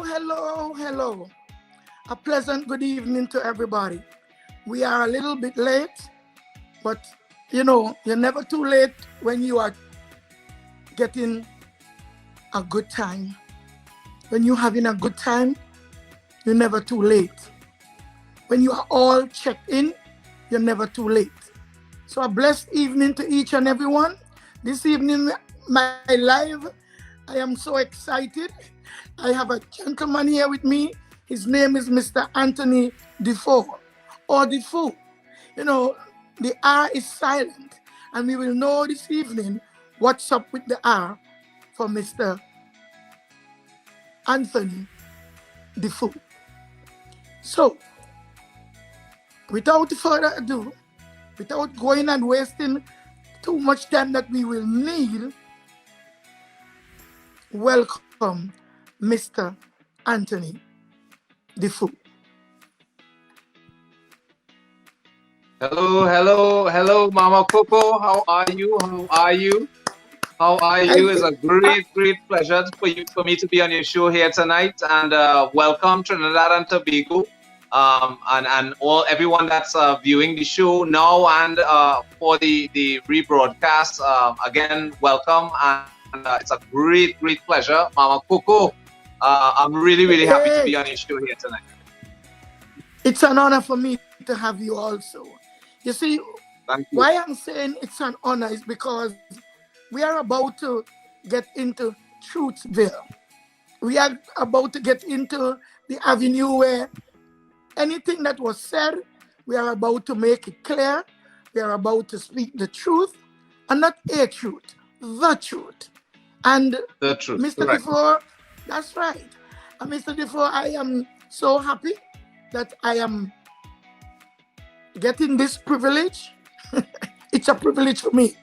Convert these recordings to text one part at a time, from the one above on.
hello. A pleasant good evening to everybody. We are a little bit late, but you're never too late when you are getting a good time. When you're having a good time, you're never too late. When you are all checked in, you're never too late. So a blessed evening to each and everyone. This evening, my live, I am so excited. I have a gentleman here with me. His name is Mr. Anthony DeFour, or DeFour. The R is silent, and we will know this evening what's up with the R for Mr. Anthony DeFour. So, without further ado, without going and wasting too much time that we will need, welcome Mr. Anthony DeFour. Hello, Mama Coco. How are you? It's a great pleasure for me to be on your show here tonight, and welcome Trinidad and Tobago, and everyone that's viewing the show now and for the rebroadcast. Again, welcome, and it's a great pleasure, Mama Coco. I'm really happy to be on your show here tonight. It's an honor for me to have you also. You see, why I'm saying it's an honor is because we are about to get into Truthville. We are about to get into the avenue where anything that was said, we are about to make it clear. We are about to speak the truth, and not a truth, the truth. And the truth, Mr. DeFour, that's right. And Mr. DeFour, I am so happy that I am getting this privilege. It's a privilege for me.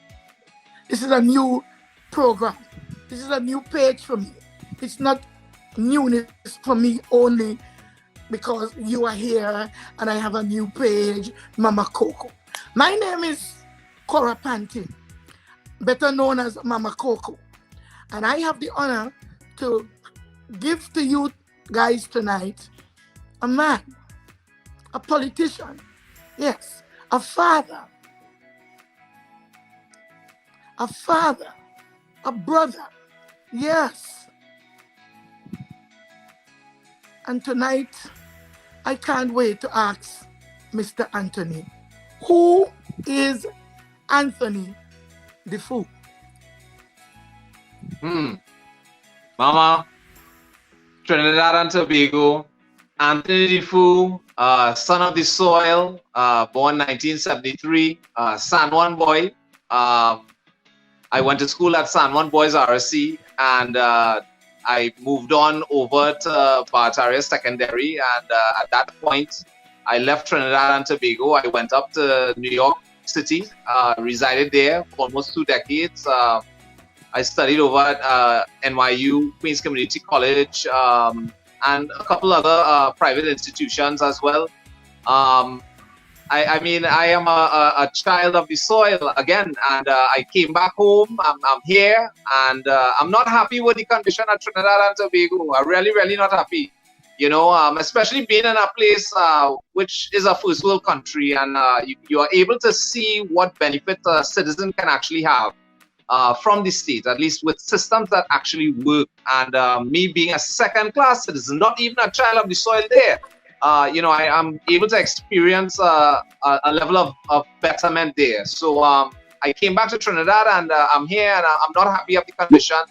This is a new program. This is a new page for me. It's not newness for me only because you are here and I have a new page, Mama Coco. My name is Cora Panty, better known as Mama Coco. And I have the honor to give to you guys tonight a man, a politician, yes, a father, a brother, yes. And tonight, I can't wait to ask Mr. Anthony, who is Anthony DeFour? Mama, Trinidad and Tobago, Anthony DeFour, son of the soil, born 1973, San Juan boy. I went to school at San Juan Boys RSC, and I moved on over to Barataria Secondary, and at that point, I left Trinidad and Tobago. I went up to New York City, resided there for almost 2 decades. I studied over at NYU, Queens Community College, and a couple other private institutions as well. I am a child of the soil again, and I came back home. I'm here, and I'm not happy with the condition at Trinidad and Tobago. I'm really not happy. Especially being in a place which is a first world country, and you are able to see what benefit a citizen can actually have from the state, at least with systems that actually work. And me being a second-class citizen, not even a child of the soil there, I am able to experience a level of betterment there. So I came back to Trinidad, and I'm here, and I'm not happy with the condition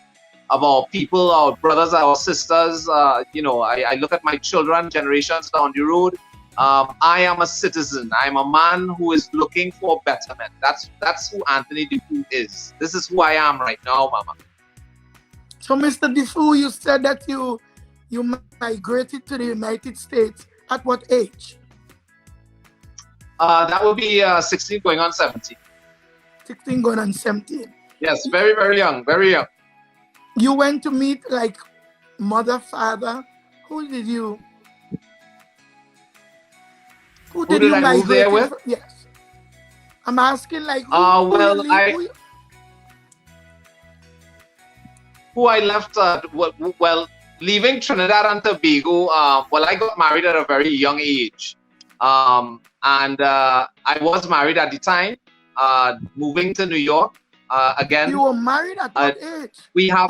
of our people, our brothers, our sisters. I look at my children, generations down the road. I am a citizen. I'm a man who is looking for betterment. That's who Anthony DeFour is. This is who I am right now, Mama. So, Mr. DeFour, you said that you migrated to the United States at what age? That would be 16 going on 17. 16 going on 17. Yes, very young, very young. You went to meet like mother, father. Who did you move there with? Yes. I'm asking like who I left, well, leaving Trinidad and Tobago, well, I got married at a very young age. And I was married at the time, moving to New York. Again, You were married at what age? We have.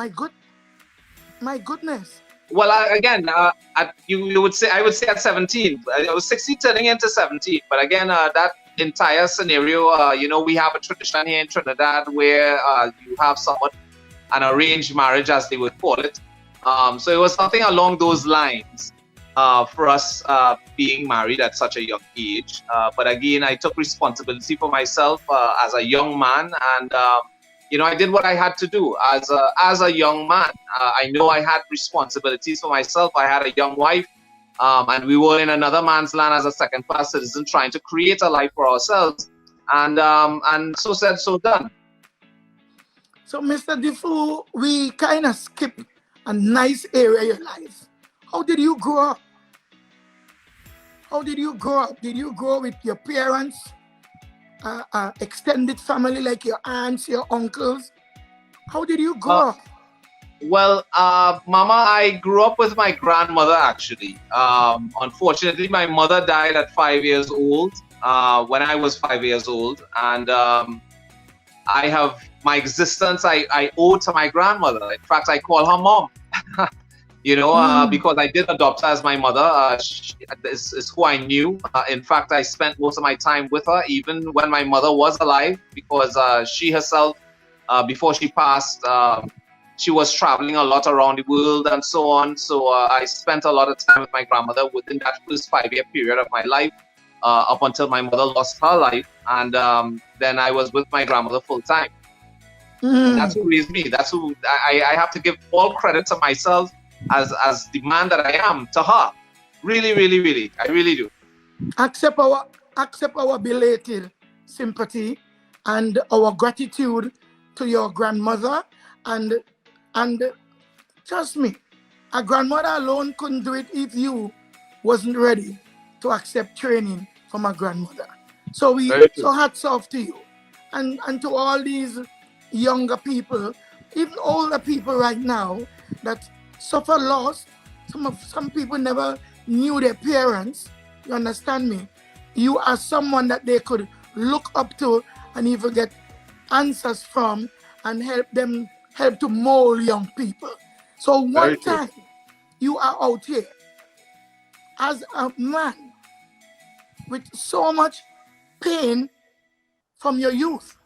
My goodness. Well, again, you would say, I would say at 17. I was 16 turning into 17. But again, that entire scenario, you know, we have a tradition here in Trinidad where you have somewhat an arranged marriage, as they would call it. So it was something along those lines for us being married at such a young age. But again, I took responsibility for myself as a young man, and you know, I did what I had to do as a young man. I know I had responsibilities for myself. I had a young wife, and we were in another man's land as a second-class citizen, trying to create a life for ourselves. And so said, so done. So, Mr. DeFour, we kind of skip a nice area of your life. How did you grow up? How did you grow up? Did you grow with your parents, extended family like your aunts, your uncles? How did you grow up? Well, Mama, I grew up with my grandmother, actually. Unfortunately, my mother died at 5 years old, when I was 5 years old. And I have my existence, I owe to my grandmother. In fact, I call her mom, you know, because I did adopt her as my mother. She is who I knew. In fact, I spent most of my time with her, even when my mother was alive, because she herself, before she passed, she was traveling a lot around the world and so on. So I spent a lot of time with my grandmother within that first 5-year period of my life, up until my mother lost her life. And then I was with my grandmother full time. And that's who raised me. That's who I have to give all credit to myself as the man that I am to her. Really, really, really. I really do. Accept our belated sympathy and our gratitude to your grandmother, and trust me, a grandmother alone couldn't do it if you wasn't ready to accept training from a grandmother. So hats off to you, and to all these younger people, even older people right now that suffer loss. Some people never knew their parents. You understand me? You are someone that they could look up to and even get answers from, and help to mold young people. So one time you are out here as a man with so much pain from your youth.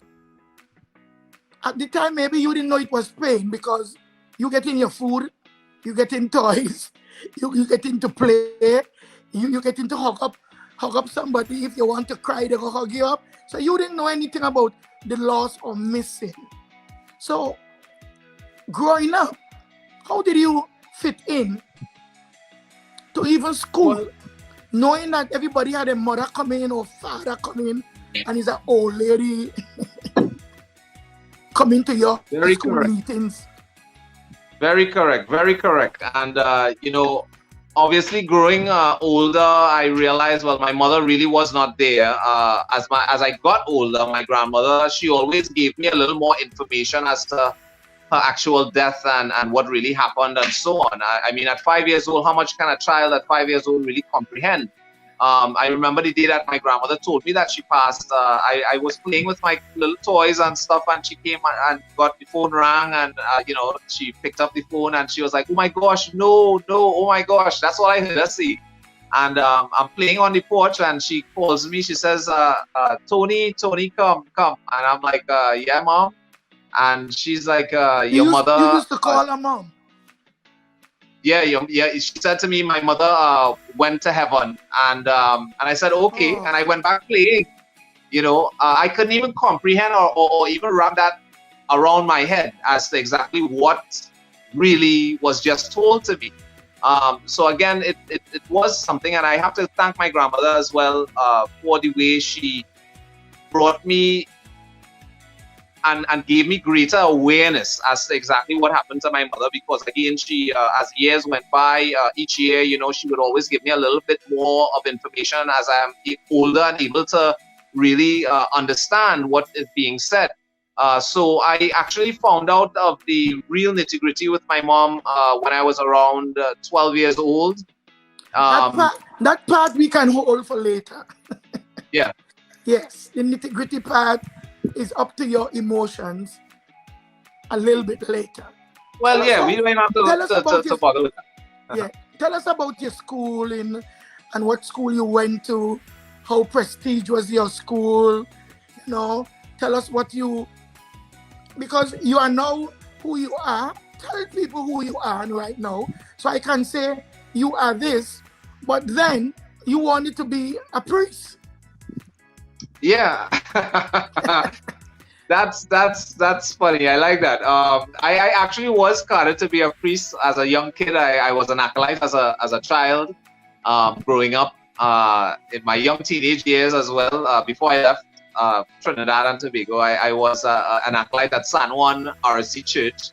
At the time, maybe you didn't know it was pain, because you get in your food, you get in toys, you get into play, you get into hug up somebody. If you want to cry, they will hug you up. So you didn't know anything about the loss or missing. So growing up, how did you fit in to even school, knowing that everybody had a mother coming in or father coming in, and is an old lady coming to your school meetings? Very correct, very correct. And you know, obviously growing older, I realized, well, my mother really was not there. As I got older, my grandmother, she always gave me a little more information as to her actual death and what really happened and so on. I mean, at 5 years old, how much can a child at 5 years old really comprehend? I remember the day that my grandmother told me that she passed. I was playing with my little toys and stuff, and she came and got the phone rang, and you know, she picked up the phone and she was like, "Oh my gosh, no, oh my gosh!" That's what I heard her say. And I'm playing on the porch, and she calls me. She says, "Tony, come," and I'm like, "Yeah, mom." And she's like, "Your mother." You used to call her mom. Yeah. She said to me, "My mother went to heaven," and I said, "Okay," and I went back playing. You know, I couldn't even comprehend or even wrap that around my head as to exactly what really was just told to me. So again, it was something, and I have to thank my grandmother as well for the way she brought me and gave me greater awareness as to exactly what happened to my mother, because again, she as years went by, each year, you know, she would always give me a little bit more of information as I am older and able to really understand what is being said. So I actually found out of the real nitty-gritty with my mom when I was around 12 years old. That part we can hold for later. Yeah. Yes, the nitty-gritty part is up to your emotions a little bit later. Well, yeah, we don't have to bother with that. Yeah, tell us about your schooling and what school you went to, how prestigious was your school, tell us what because you are now who you are. Tell people who you are right now. So I can say you are this, but then you wanted to be a priest. Yeah. That's funny. I like that. I actually was carded to be a priest as a young kid. I was an acolyte as a child, growing up in my young teenage years as well. Before I left Trinidad and Tobago, I was an acolyte at San Juan RC Church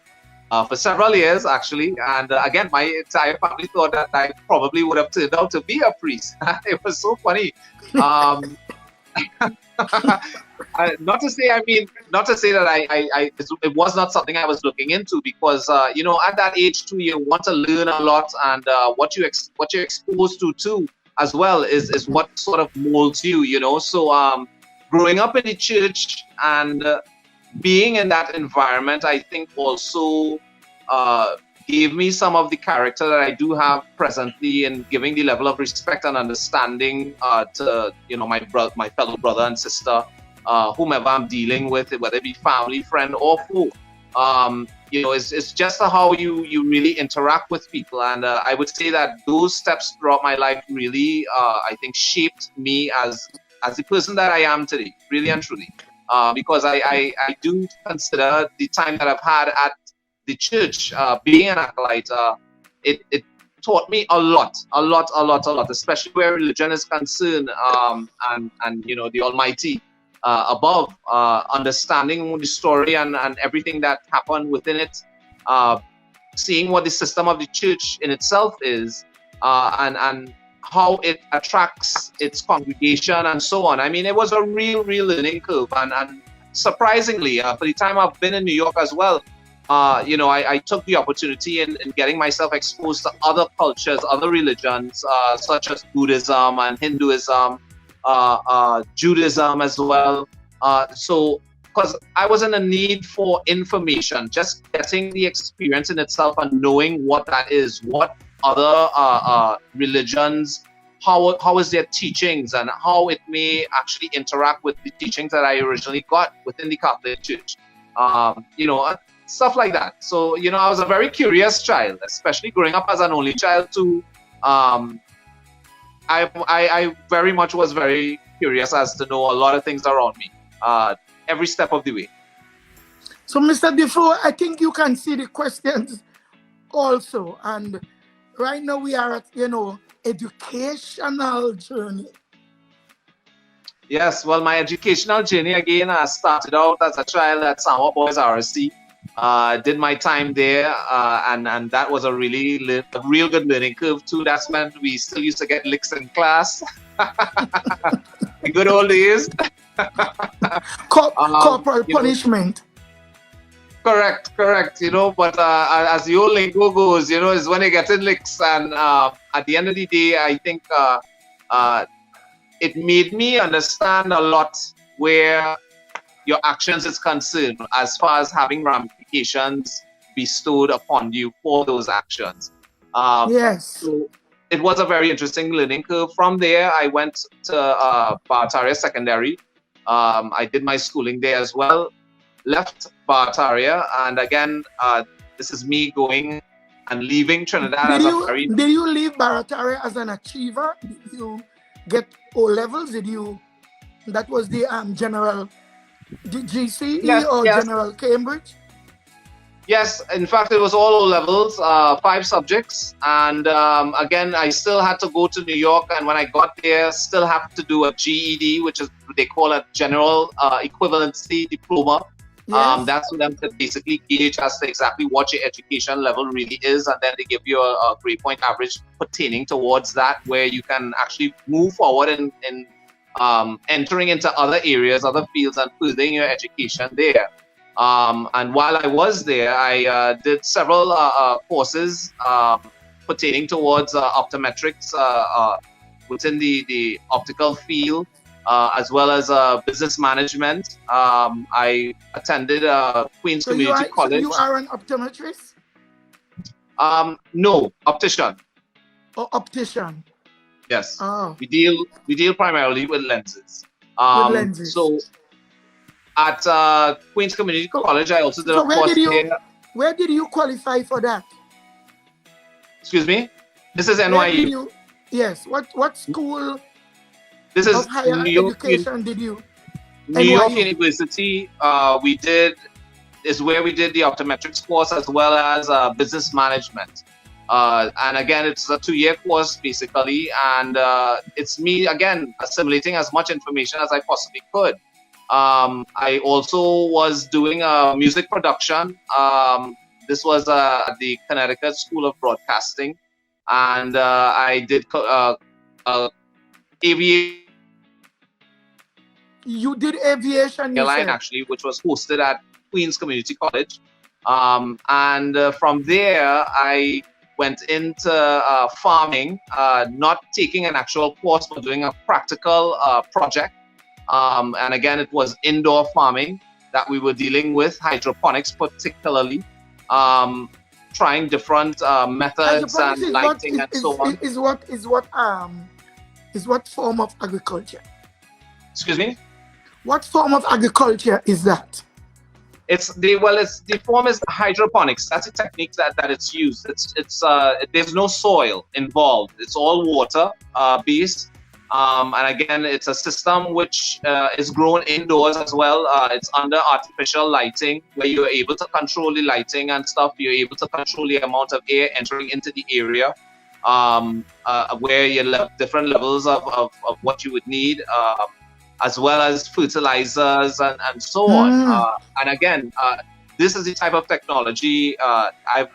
for several years actually. And again, my entire family thought that I probably would have turned out to be a priest. It was so funny. Not to say that it was not something I was looking into, because at that age too, you want to learn a lot, and what you're exposed to too as well is what sort of molds you. So growing up in the church and being in that environment, I think also gave me some of the character that I do have presently, in giving the level of respect and understanding to my fellow brother and sister, whomever I'm dealing with, whether it be family, friend, or foe. It's just how you really interact with people, and I would say that those steps throughout my life really, I think, shaped me as the person that I am today, really and truly. Because I do consider the time that I've had at the church, being an acolyte, it taught me a lot, especially where religion is concerned, and the Almighty above, understanding the story and everything that happened within it, seeing what the system of the church in itself is, and how it attracts its congregation and so on. I mean, it was a real learning curve, and surprisingly, for the time I've been in New York as well, I took the opportunity in getting myself exposed to other cultures, other religions, such as Buddhism and Hinduism, Judaism as well. So, because I was in a need for information, just getting the experience in itself and knowing what that is, what other religions, how is their teachings, and how it may actually interact with the teachings that I originally got within the Catholic Church. Stuff like that. So, I was a very curious child, especially growing up as an only child too. I very much was very curious as to know a lot of things around me, every step of the way. So, Mr. DeFour, I think you can see the questions also. And right now we are at, educational journey. Yes, well, my educational journey, again, I started out as a child at Summer Boys RC. Did my time there, and that was a real good learning curve too. That's when we still used to get licks in class. The good old days. Corporal punishment. Correct. But as the old lingo goes, is when you get in licks, and at the end of the day, I think it made me understand a lot where your actions is concerned, as far as having ramifications bestowed upon you for those actions. Yes. So it was a very interesting learning curve. From there, I went to Barataria Secondary. I did my schooling there as well. Left Barataria, and again, this is me going and leaving Trinidad Did you leave Barataria as an achiever? Did you get O levels? That was the general GCE yes. General Cambridge? Yes, in fact, it was all O levels, 5 subjects. And again, I still had to go to New York. And when I got there, still have to do a GED, which is they call a general equivalency diploma. Yes. That's for them to basically gauge as to exactly what your education level really is. And then they give you a grade point average pertaining towards that, where you can actually move forward in entering into other areas, other fields, and furthering your education there. And while I was there, I did several courses pertaining towards optometrics within the optical field, as well as business management. I attended Queens Community So you College. are an optometrist? No, optician. Or optician? Yes, Oh, we deal primarily with lenses. with lenses. So at Queens Community So, College, I also did a so course there. where did you qualify for that? Excuse me. This is Where did NYU. you? Yes. What school This of is higher education did you? New York NYU. University. Is where we did the optometrics course as well as business management. And again, it's a 2-year course basically, and it's me again assimilating as much information as I possibly could. I also was doing music production. This was at the Connecticut School of Broadcasting, and I did aviation You did aviation, you airline said. actually, which was hosted at Queens Community College. And from there, I went into farming, not taking an actual course, but doing a practical project. And again, it was indoor farming that we were dealing with, hydroponics particularly, trying different methods and lighting and so on. Is what form of agriculture? Excuse me? What form of agriculture is that? The form is hydroponics. That's a technique that it's used. There's no soil involved. It's all water based. And again, it's a system which is grown indoors as well. It's under artificial lighting where you're able to control the lighting and stuff. You're able to control the amount of air entering into the area, where you have different levels of what you would need. As well as fertilizers and so on. And again, this is the type of technology I've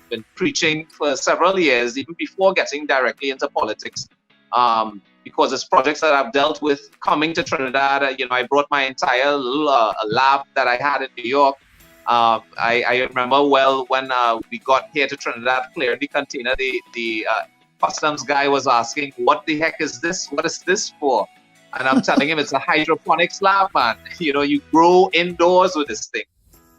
been preaching for several years, even before getting directly into politics. Because it's projects that I've dealt with coming to Trinidad. I brought my entire little lab that I had in New York. I remember well when we got here to Trinidad, clearing the container, the customs guy was asking, "What the heck is this? What is this for?" And I'm telling him it's a hydroponics lab, man. You grow indoors with this thing.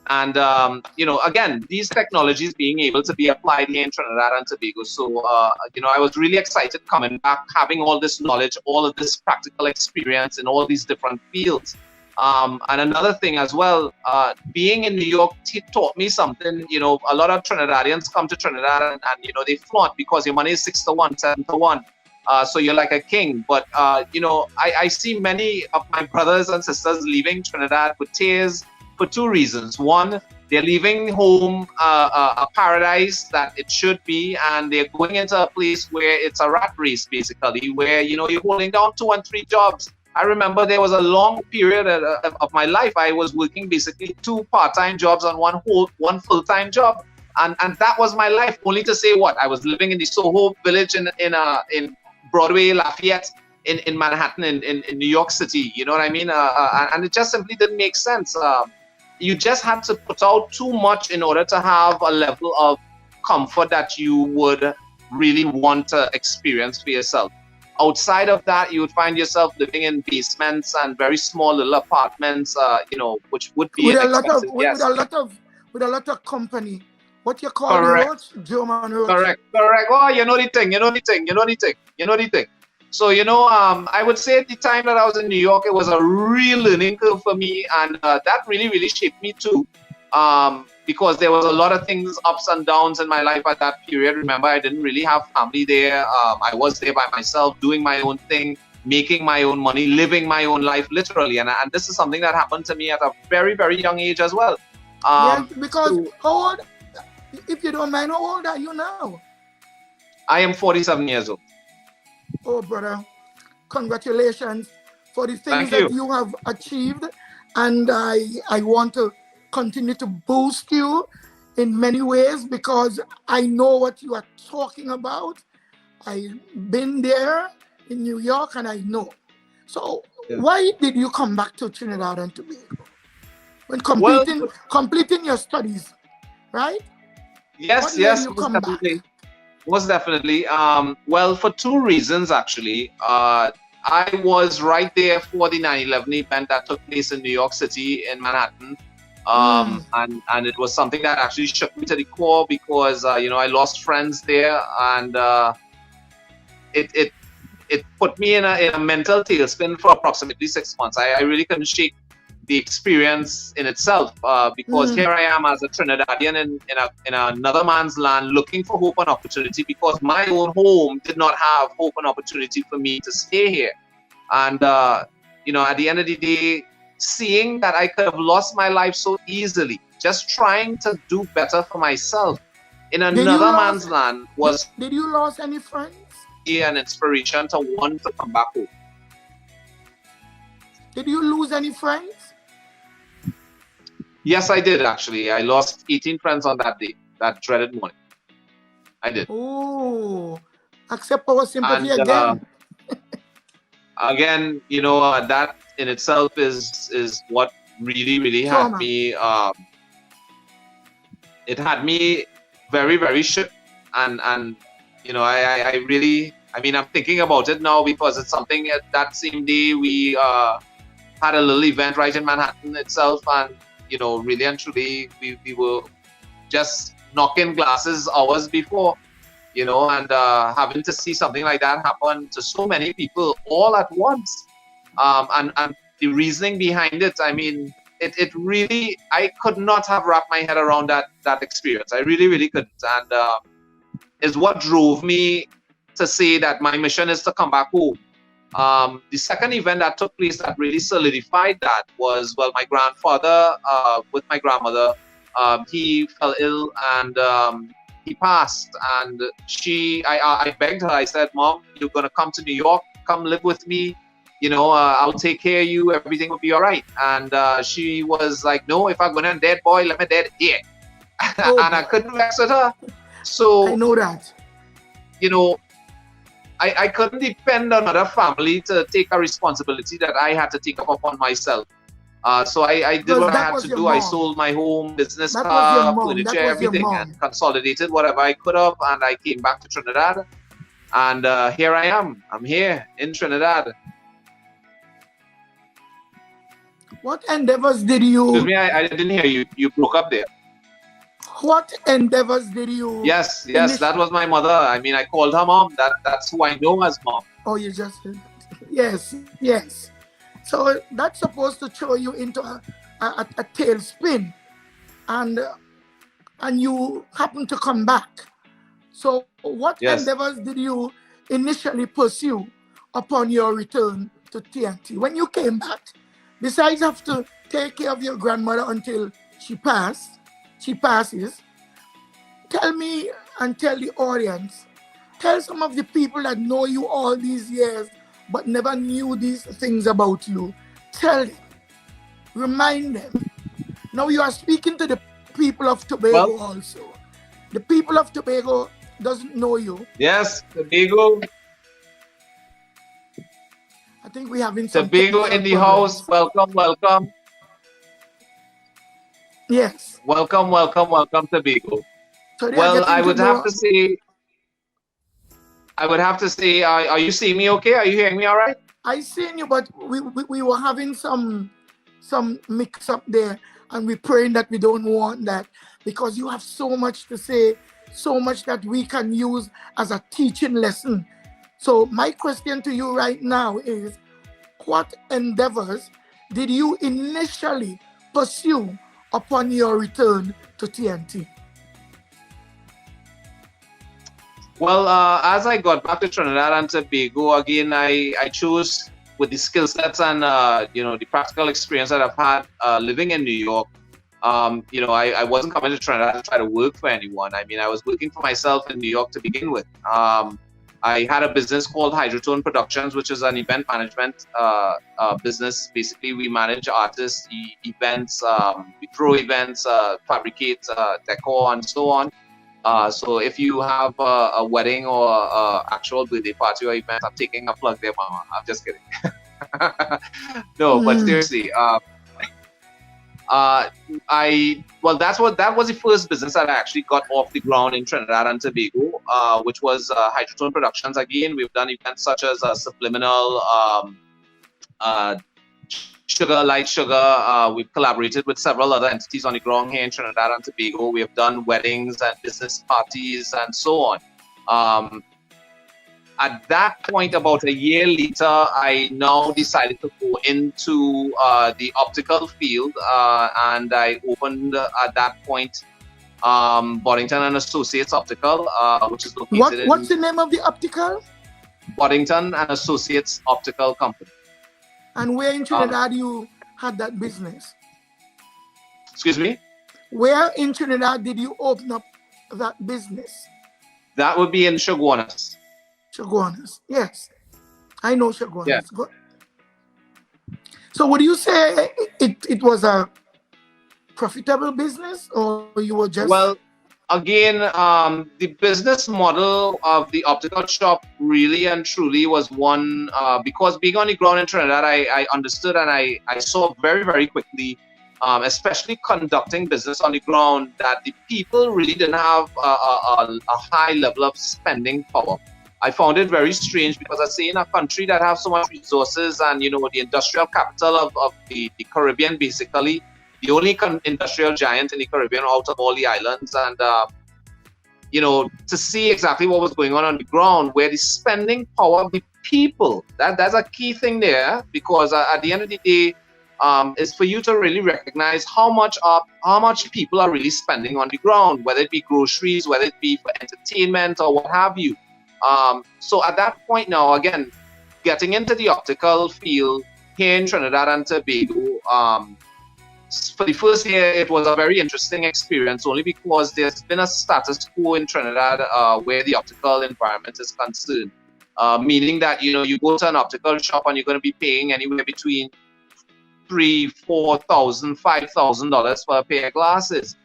And, again, these technologies being able to be applied here in Trinidad and Tobago. So, I was really excited coming back, having all this knowledge, all of this practical experience in all these different fields. And another thing as well, being in New York taught me something. A lot of Trinidadians come to Trinidad and they flaunt because your money is 6 to 1, 7 to 1. So you're like a king. But, I see many of my brothers and sisters leaving Trinidad with tears for 2 reasons. One, they're leaving home a paradise that it should be, and they're going into a place where it's a rat race, basically, where, you're holding down 2 and 3 jobs. I remember there was a long period of my life. I was working basically 2 part-time jobs and one full-time job. And that was my life, only to say what? I was living in the Soho village in Broadway, Lafayette, in Manhattan, in New York City. You know what I mean? And it just simply didn't make sense. You just had to put out too much in order to have a level of comfort that you would really want to experience for yourself. Outside of that, you would find yourself living in basements and very small little apartments, which would be with expensive. with a lot of company. What you call Correct. the roach? German roach. Correct. Oh, you know the thing. So, I would say at the time that I was in New York, it was a real learning curve for me. And that really, really shaped me too. Because there was a lot of things, ups and downs in my life at that period. Remember, I didn't really have family there. I was there by myself, doing my own thing, making my own money, living my own life, literally. And this is something that happened to me at a very, very young age as well. Because how old, if you don't mind, how old are you now? I am 47 years old. Oh, brother, congratulations for the things that you have achieved. And I want to continue to boost you in many ways because I know what you are talking about. I've been there in New York and I know. So why did you come back to Trinidad and Tobago? when Well, completing your studies, right? yes, What made yes, you most come back? definitely. Most definitely. Well, for two reasons actually. I was right there for the 9/11 event that took place in New York City in Manhattan. Mm. And it was something that actually shook me to the core because I lost friends there, and it it it put me in a mental tailspin for approximately 6 months. I really couldn't shake the experience in itself, because Mm. here I am as a Trinidadian in another man's land looking for hope and opportunity because my own home did not have hope and opportunity for me to stay here. And at the end of the day, seeing that I could have lost my life so easily, just trying to do better for myself in Did you another lose man's land was did you lose any friends? an inspiration to want to come back home. Did you lose any friends? Yes, I did actually. I lost 18 friends on that day, that dreaded morning. I did. Oh, accept our sympathy And again. again, that in itself is what really, really had Trauma. me. It had me very, very shook, and I really. I mean, I'm thinking about it now because it's something that same day we had a little event right in Manhattan itself, and really and truly, we were just knocking glasses hours before, and having to see something like that happen to so many people all at once, and the reasoning behind it. I mean, it really, I could not have wrapped my head around that experience. I really, really couldn't, and is what drove me to say that my mission is to come back home. The second event that took place that really solidified that was, well, my grandfather with my grandmother, he fell ill, and he passed. And I begged her. I said, "Mom, you're gonna come to New York. Come live with me. I'll take care of you. Everything will be all right." And she was like, "No, if I'm gonna dead boy, let me dead here." Oh, And I boy. couldn't vex with her. I So know that. you know I couldn't depend on other family to take a responsibility that I had to take up upon myself. So I did Because what I that had was to your do. I mom. sold my home, business, That was your car, mom. furniture, That was your everything, and mom. consolidated whatever I could have. And I came back to Trinidad. And here I am. I'm here in Trinidad. What endeavors did Excuse you me, I didn't hear you. You broke up there. what endeavors did you Yes, that initially? was my mother. I mean, I called her mom. That's who I know as mom. Oh, you just yes, yes. So that's supposed to throw you into a tailspin, and you happen to come back. So what Yes. endeavors did you initially pursue upon your return to TNT? When you came back, besides have to take care of your grandmother until she passes, tell me and tell the audience, tell some of the people that know you all these years but never knew these things about you. Tell them, remind them. Now you are speaking to the people of Tobago Well, also. The people of Tobago doesn't know you. yes, Tobago. I think we're having some Tobago technical in the house. problems. Welcome, welcome. Yes. Welcome, welcome, welcome, Tobago. So they are Well, getting I to would have know. to say, are you seeing me okay? Are you hearing me all right? I seen you, but we were having some mix up there, and we're praying that we don't want that because you have so much to say, so much that we can use as a teaching lesson. So my question to you right now is, what endeavors did you initially pursue upon your return to TNT? Well, as I got back to Trinidad and Tobago again, I chose with the skill sets and the practical experience that I've had living in New York. I wasn't coming to Trinidad to try to work for anyone. I mean, I was working for myself in New York to begin with. I had a business called Hydrotone Productions, which is an event management business. Basically, we manage artists, events, we throw events, fabricate decor, and so on. So if you have a wedding or actual birthday party or event, I'm taking a plug there, Mama. I'm just kidding. No, but Mm. seriously, That was the first business that I actually got off the ground in Trinidad and Tobago, which was Hydrotone Productions. Again, we've done events such as Subliminal, Sugar, Light Sugar. We've collaborated with several other entities on the ground here in Trinidad and Tobago. We have done weddings and business parties and so on. At that point, about a year later, I now decided to go into the optical field, and I opened at that point Boddington and Associates Optical, which is located What's the name of the optical? Boddington and Associates Optical Company. And where in Trinidad you had that business? Excuse me? Where in Trinidad did you open up that business? That would be in Chaguanas. Chaguanas, yes. I know Chaguanas. Yeah. Good. So would you say it was a profitable business, or you were just... Well, again, the business model of the optical shop really and truly was one, because being on the ground in Trinidad, I understood and I saw very, very quickly, especially conducting business on the ground, that the people really didn't have a high level of spending power. I found it very strange because I say in a country that have so much resources and, you know, the industrial capital of the Caribbean, basically, the only industrial giant in the Caribbean out of all the islands, and, you know, to see exactly what was going on the ground, where the spending power of the people, that's a key thing there, because at the end of the day, is for you to really recognize how much people are really spending on the ground, whether it be groceries, whether it be for entertainment or what have you. So at that point now, again, getting into the optical field here in Trinidad and Tobago, for the first year, it was a very interesting experience, only because there's been a status quo in Trinidad where the optical environment is concerned. Meaning that, you know, you go to an optical shop and you're going to be paying anywhere between $3,000, $4,000, $5,000 for a pair of glasses.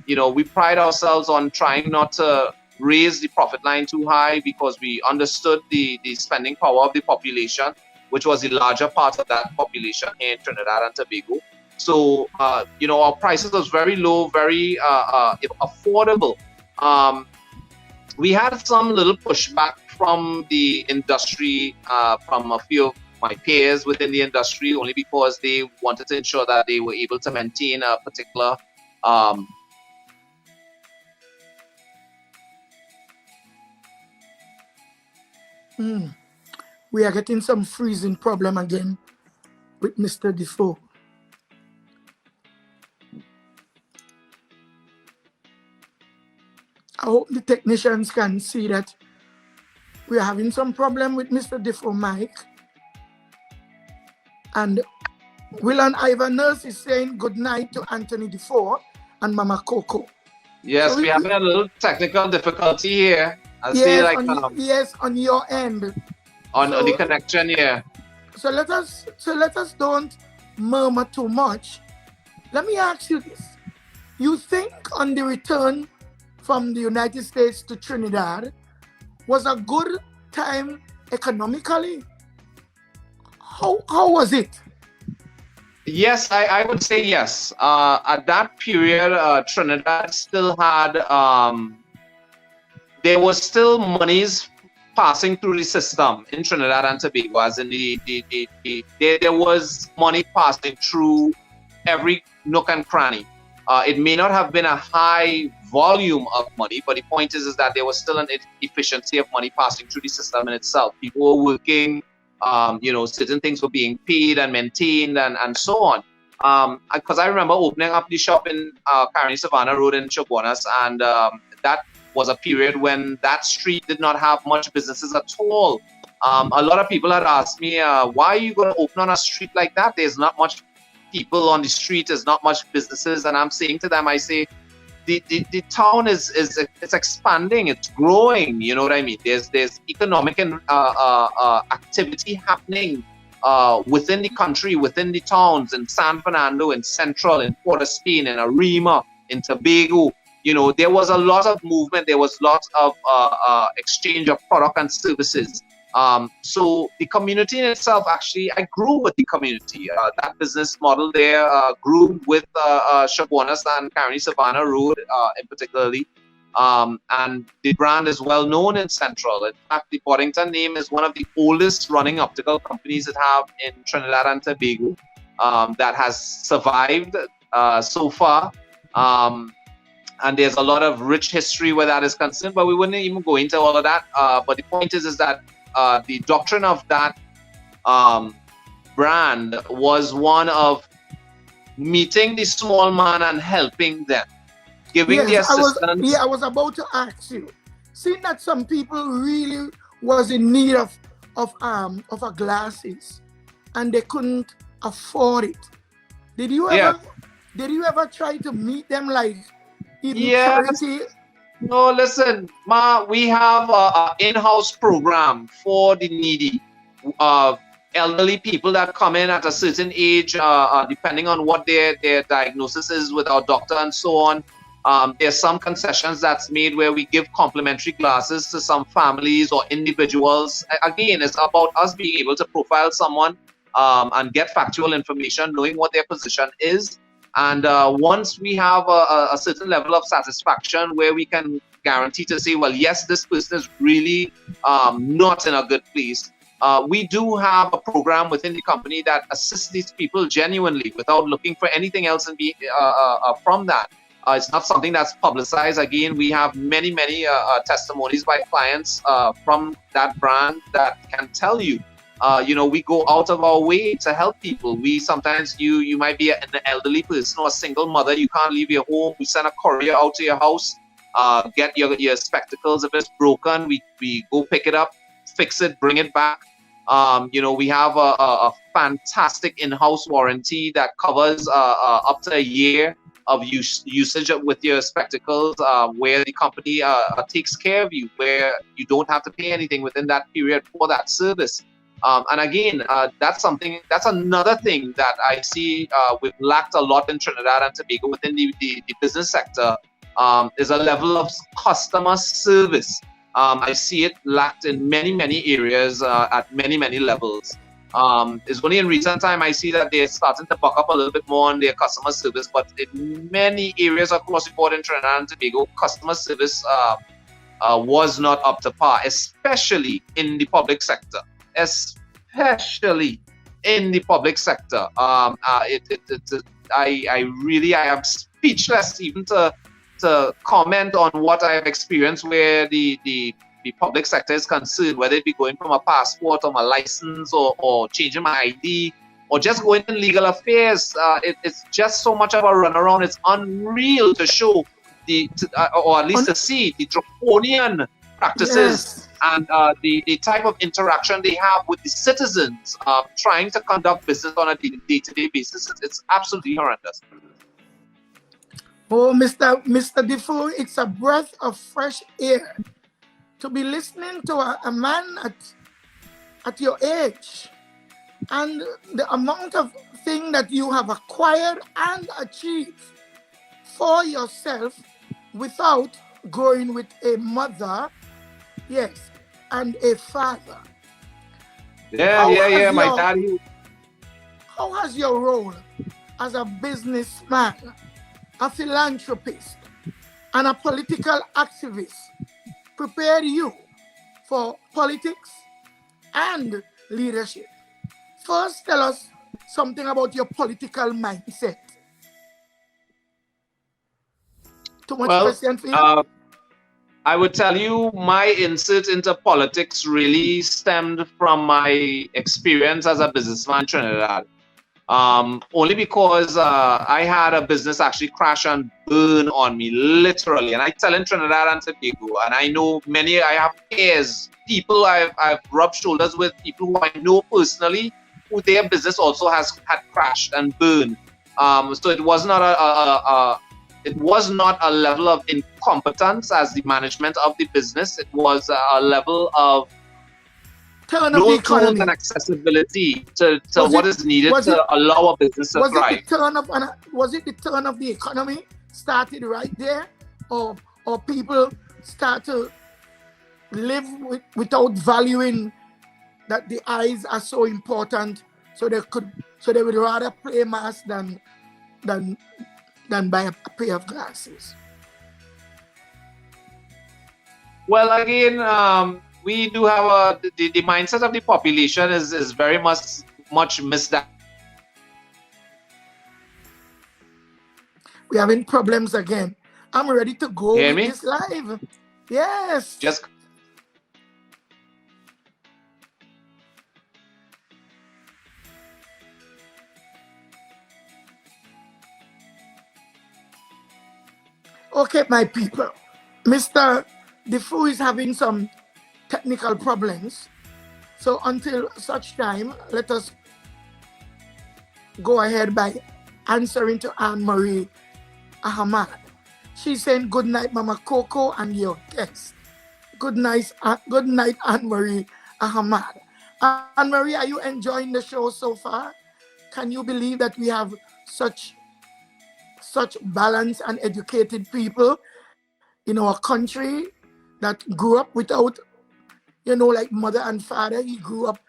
You know, we pride ourselves on trying not to raise the profit line too high, because we understood the spending power of the population, which was the larger part of that population here in Trinidad and Tobago. So, you know, our prices was very low, very affordable. We had some little pushback from the industry, from a few of my peers within the industry, only because they wanted to ensure that they were able to maintain a particular We are getting some freezing problem again with Mr. DeFour. I hope the technicians can see that we are having some problem with Mr. DeFour mic. And Will and Ivan Nurse is saying good night to Anthony DeFour and Mama Coco. Yes, so we're having a little technical difficulty here. Yes, on your end. On the connection, yeah. So let us don't murmur too much. Let me ask you this. You think on the return from the United States to Trinidad was a good time economically? How was it? Yes, I would say yes. At that period, Trinidad still had, there was still monies passing through the system in Trinidad and Tobago, as in there was money passing through every nook and cranny. It may not have been a high volume of money, but the point is that there was still an efficiency of money passing through the system in itself. People were working, you know, certain things were being paid and maintained and so on. Because I remember opening up the shop in Caroni Savannah Road in Chaguanas, and that was a period when that street did not have much businesses at all. A lot of people had asked me, why are you going to open on a street like that? There's not much people on the street, there's not much businesses. And I'm saying to them, I say, the town is expanding, it's growing, you know what I mean? There's economic and activity happening within the country, within the towns, in San Fernando, in Central, in Port of Spain, in Arima, in Tobago. You know, there was a lot of movement, there was lots of exchange of product and services. So the community in itself, actually, I grew with the community. That business model there grew with Shabuanas and Caroni Savannah Road in particularly. And the brand is well known in Central. In fact, the Boddington name is one of the oldest running optical companies that have in Trinidad and Tobago that has survived so far. And there's a lot of rich history where that is concerned, but we wouldn't even go into all of that. But the point is that the doctrine of that brand was one of meeting the small man and helping them, giving the assistance. I was about to ask you, seeing that some people really was in need of a glasses and they couldn't afford it. Did you ever try to meet them, like charity? No, listen, Ma, we have an in-house program for the needy, elderly people that come in at a certain age, depending on what their diagnosis is with our doctor and so on. There's some concessions that's made where we give complimentary glasses to some families or individuals. Again, it's about us being able to profile someone and get factual information, knowing what their position is. And once we have a certain level of satisfaction where we can guarantee to say, well, yes, this person is really not in a good place, we do have a program within the company that assists these people genuinely without looking for anything else and from that. It's not something that's publicized. Again, we have many testimonies by clients from that brand that can tell you, we go out of our way to help people. We sometimes, you might be an elderly person or a single mother, you can't leave your home. We send a courier out to your house, get your spectacles. If it's broken, we go pick it up, fix it, bring it back. We have a fantastic in-house warranty that covers up to a year of usage with your spectacles, where the company takes care of you, where you don't have to pay anything within that period for that service. And again, that's another thing that I see we've lacked a lot in Trinidad and Tobago within the business sector, is a level of customer service. I see it lacked in many areas at many levels. It's only in recent time I see that they're starting to buck up a little bit more on their customer service, but in many areas across the board in Trinidad and Tobago, customer service was not up to par, especially in the public sector. Especially in the public sector. I am speechless even to comment on what I have experienced where the public sector is concerned, whether it be going from a passport or my license or changing my ID or just going in legal affairs. It's just so much of a runaround. It's unreal to show or at least to see the draconian practices. Yes. And the type of interaction they have with the citizens trying to conduct business on a day-to-day basis. It's absolutely horrendous. Oh, Mr. DeFour, it's a breath of fresh air to be listening to a man at your age and the amount of things that you have acquired and achieved for yourself without going with a mother. Yes, and a father. My daddy. How has your role as a businessman, a philanthropist, and a political activist prepared you for politics and leadership? First, tell us something about your political mindset. Too much question for you? I would tell you my insert into politics really stemmed from my experience as a businessman in Trinidad. Only because I had a business actually crash and burn on me, literally. And I tell in Trinidad and Tobago, and I know I have peers, people I've rubbed shoulders with, people who I know personally, who their business also had crashed and burned. So it was not a level of incompetence as the management of the business. It was a level of no tools and accessibility to what is needed to allow a business to thrive. Was it the turn of the economy started right there, or people start to live without valuing that the eyes are so important, so they would rather play mass than buy a pair of glasses. Well, again, we do have the mindset of the population is very much misdirected. We're having problems again. I'm ready to go Hear with me? this live. Yes. Just Okay, my people. Mr. DeFour is having some technical problems. So until such time, let us go ahead by answering to Anne-Marie Ahmad. She's saying, good night, Mama Coco and your guest. Good night, Anne-Marie Ahmad. Anne-Marie, are you enjoying the show so far? Can you believe that we have such balanced and educated people in our country that grew up without, like mother and father? He grew up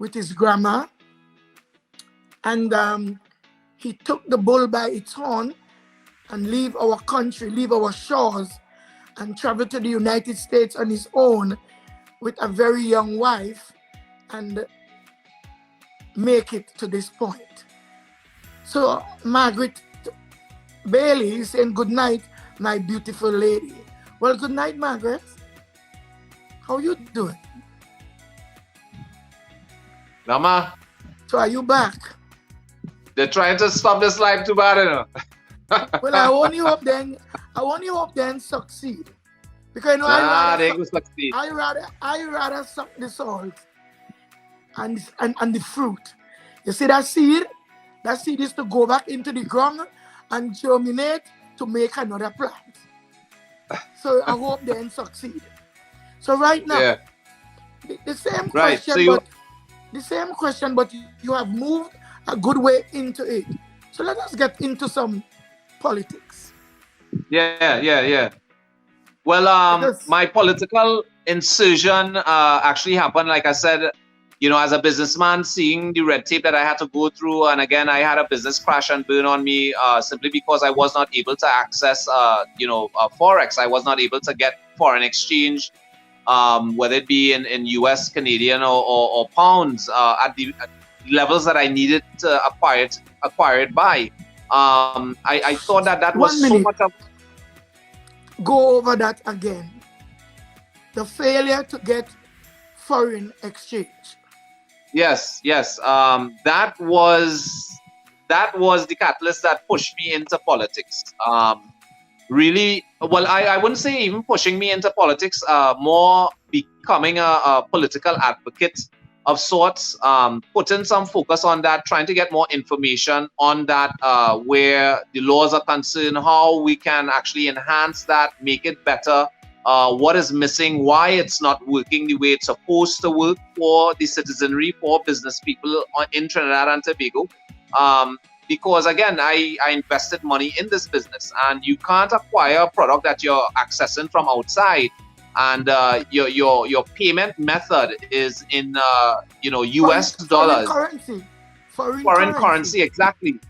with his grandma, and he took the bull by its horn and leave our country, leave our shores, and travel to the United States on his own with a very young wife and make it to this point. So Margaret Bailey is saying, good night, my beautiful lady. Well, good night, Margaret. How you doing? Mama, So are you back? they're trying to stop this live too bad, you know. Well, I only hope then succeed. Because They will succeed. I rather suck the salt and the fruit. You see that seed? That seed is to go back into the ground and germinate to make another plant. So I hope then succeed. So right now, the same question, the same question, but you have moved a good way into it. So let us get into some politics. Yeah. Well, my political insertion actually happened, like I said, as a businessman, seeing the red tape that I had to go through. And again, I had a business crash and burn on me simply because I was not able to access, Forex. I was not able to get foreign exchange, whether it be in US, Canadian, or pounds at the levels that I needed to acquire it by. I thought that was so much of... Go over that again. The failure to get foreign exchange. Yes. That was the catalyst that pushed me into politics. Really, well, I wouldn't say even pushing me into politics, more becoming a political advocate of sorts, putting some focus on that, trying to get more information on that, where the laws are concerned, how we can actually enhance that, make it better, what is missing, why it's not working the way it's supposed to work for the citizenry, for business people in Trinidad and Tobago. Because again, I invested money in this business, and you can't acquire a product that you're accessing from outside, and your payment method is in US dollars, foreign currency, exactly,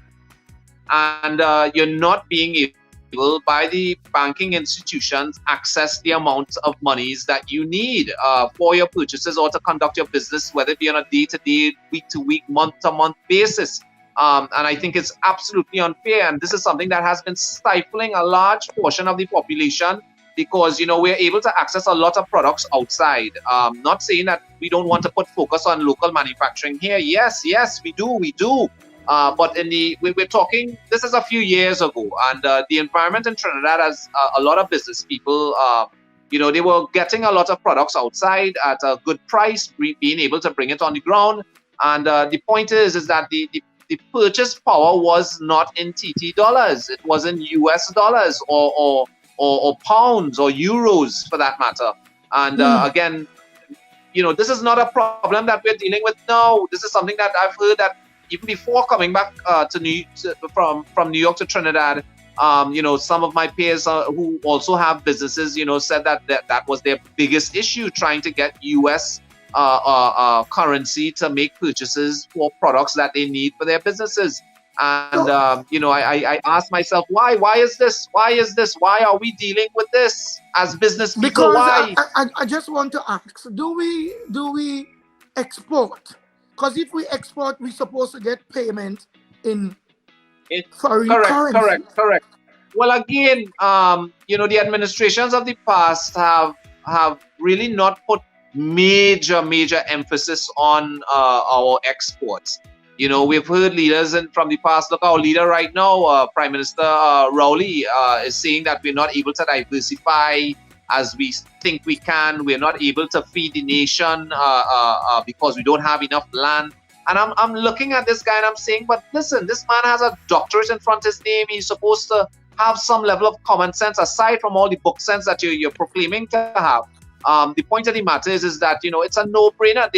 and you're not being able by the banking institutions access the amount of monies that you need for your purchases or to conduct your business, whether it be on a day-to-day, week-to-week, month-to-month basis. And I think it's absolutely unfair, and this is something that has been stifling a large portion of the population, because we're able to access a lot of products outside. Not saying that we don't want to put focus on local manufacturing here. Yes, we do. But we're talking, this is a few years ago, and the environment in Trinidad has a lot of business people. They were getting a lot of products outside at a good price, being able to bring it on the ground. And the point is that the purchase power was not in TT dollars; it was in US dollars or pounds or euros, for that matter. And again, this is not a problem that we're dealing with now. This is something that I've heard that even before coming back from New York to Trinidad, some of my peers who also have businesses, said that was their biggest issue, trying to get US currency to make purchases for products that they need for their businesses. And I asked myself, why is this, why are we dealing with this as business people? Because why? I just want to ask, do we export? Because if we export, we're supposed to get payment in foreign currency. Correct. Well, again, the administrations of the past have really not put major emphasis on our exports. We've heard leaders from the past. Look, our leader right now, Prime Minister Rowley, is saying that we're not able to diversify as we think we can. We're not able to feed the nation because we don't have enough land. And I'm looking at this guy and I'm saying, but listen, this man has a doctorate in front of his name. He's supposed to have some level of common sense aside from all the book sense that you're proclaiming to have. The point of the matter is that, it's a no-brainer.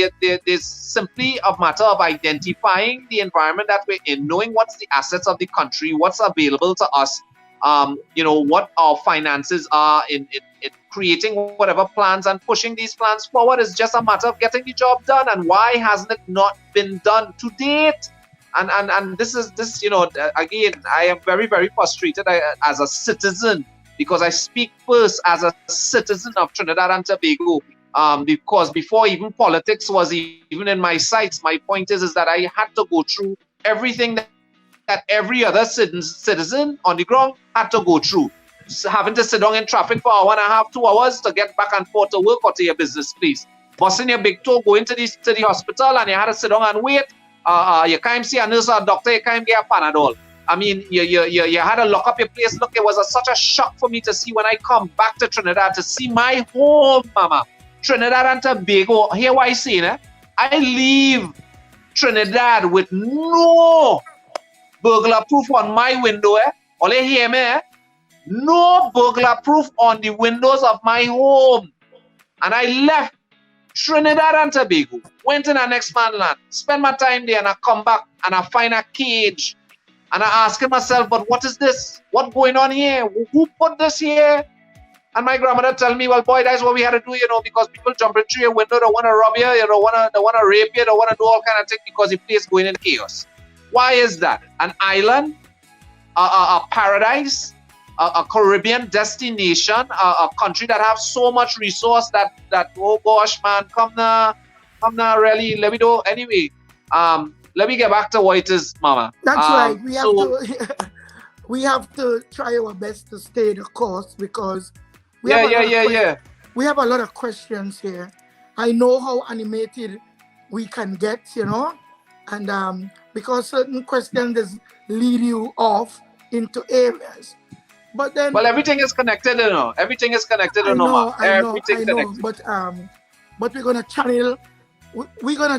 There's simply a matter of identifying the environment that we're in, knowing what's the assets of the country, what's available to us, what our finances are in creating whatever plans and pushing these plans forward. Is just a matter of getting the job done. And why hasn't it not been done to date? And this, again, I am very, very frustrated as a citizen, because I speak first as a citizen of Trinidad and Tobago. Because before even politics was even in my sights, my point is that I had to go through everything that every other citizen on the ground had to go through. So having to sit down in traffic for 1.5 to 2 hours to get back and forth to work or to your business place. Busting your big toe, going to the hospital, and you had to sit down and wait. You can't see a nurse or a doctor, you can't get a Panadol. I mean, you had to lock up your place. Look, it was such a shock for me to see when I come back to Trinidad to see my home, mama. Trinidad and Tobago. Hear what I say, eh? I leave Trinidad with no burglar proof on my window, eh? All you hear me, eh? No burglar proof on the windows of my home. And I left Trinidad and Tobago, went in an next-man land, spent my time there, and I come back and I find a cage. And I asking myself, but what is this? What's going on here? Who put this here? And my grandmother tell me, well, boy, that's what we had to do, because people jumping through your window, they want to rob you, they want to rape you, they want to do all kind of things because the place going in chaos. Why is that? An island, a paradise, a Caribbean destination, a country that have so much resource that oh gosh, man, come now, really, let me do. Anyway, let me get back to what it is, Mama. That's right. We have to try our best to stay the course, because we have a lot of questions here. I know how animated we can get, and because certain questions lead you off into areas. But then, well, everything is connected, Everything is connected, I know, connected. But we're gonna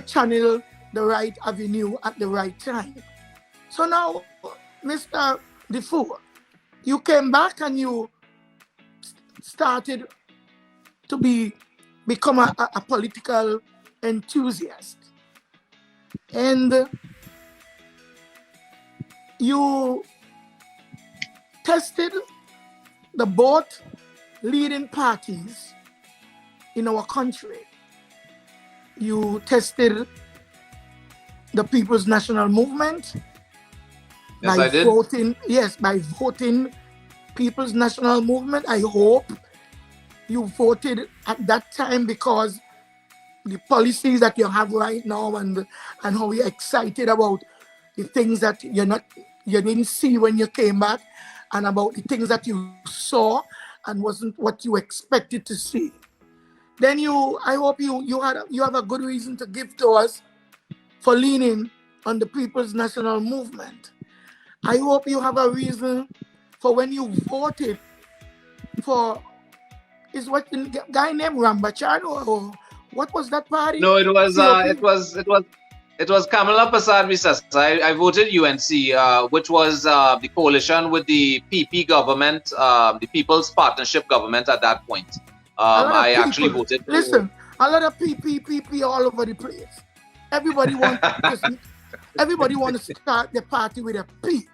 channel the right avenue at the right time. So now, Mr. DeFour, you came back and you started to become a political enthusiast, and you tested the both leading parties in our country. You tested the People's National Movement. Yes, I did. By voting People's National Movement. I hope you voted at that time because the policies that you have right now and how you're excited about the things that you didn't see when you came back, and about the things that you saw and wasn't what you expected to see. Then I hope you have a good reason to give to us for leaning on the People's National Movement. I hope you have a reason for when you voted for, is what the guy named Rambachano, or what was that party? No, it was Kamala Prasad Visas. I voted UNC, which was the coalition with the PP government, the People's Partnership government at that point. I actually voted. Listen, a lot of PP all over the place. Everybody wants to start the party with a P.